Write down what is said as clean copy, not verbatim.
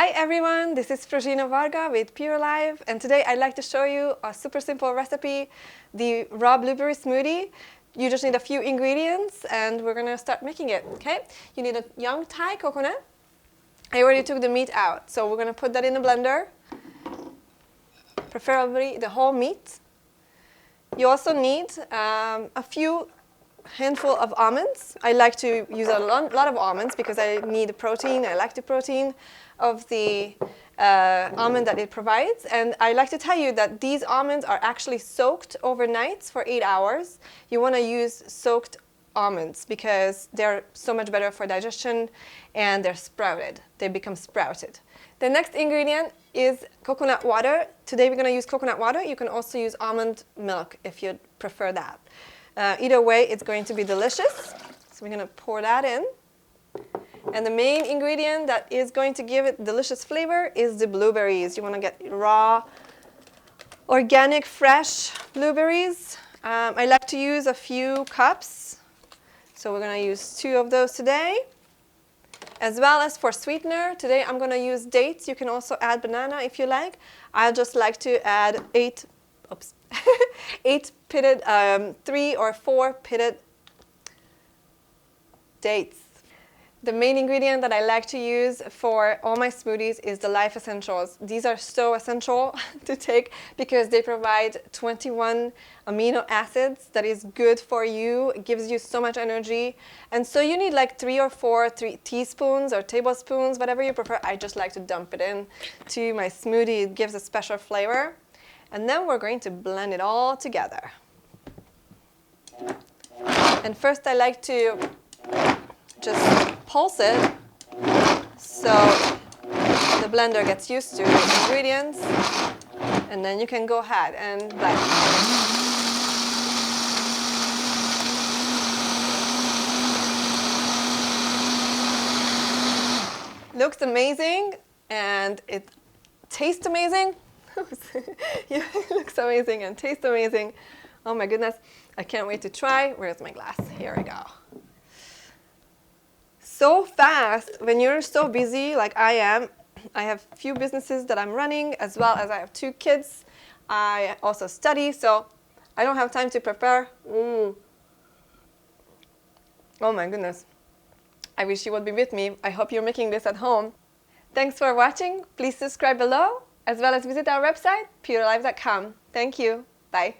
Hi everyone, this is Varga with Puralive, and today I'd like to show you a super simple recipe, the raw blueberry smoothie. You just need a few ingredients and we're gonna start making it, okay? You need a young Thai coconut. I already took the meat out, so we're gonna put that in the blender, preferably the whole meat. You also need a few handful of almonds. I like to use a lot of almonds because I need the protein. I like the protein of the almond that it provides. And I like to tell you that these almonds are actually soaked overnight for 8 hours. You want to use soaked almonds because they're so much better for digestion and they're sprouted. They become sprouted. The next ingredient is coconut water. Today we're going to use coconut water. You can also use almond milk if you prefer that. Either way, it's going to be delicious. So we're going to pour that in. And the main ingredient that is going to give it delicious flavor is the blueberries. You want to get raw, organic, fresh blueberries. I like to use a few cups. So we're going to use 2 of those today. As well as for sweetener, today I'm going to use dates. You can also add banana if you like. I just like to add 8 pitted, 3 or 4 pitted dates. The main ingredient that I like to use for all my smoothies is the Life Essentials. These are so essential to take because they provide 21 amino acids that is good for you. It gives you so much energy. And so you need like 3 or 4 teaspoons or tablespoons, whatever you prefer. I just like to dump it in to my smoothie. It gives a special flavor. And then we're going to blend it all together. And first I like to just pulse it so the blender gets used to the ingredients, and then you can go ahead and blend. Looks amazing and it tastes amazing. Yeah, it looks amazing and tastes amazing. Oh my goodness, I can't wait to try. Where's my glass? Here we go. So fast when you're so busy like I am. I have a few businesses that I'm running, as well as I have 2 kids. I also study, so I don't have time to prepare. Oh my goodness. I wish you would be with me. I hope you're making this at home. Thanks for watching. Please subscribe below, as well as visit our website, puralive.com. Thank you. Bye.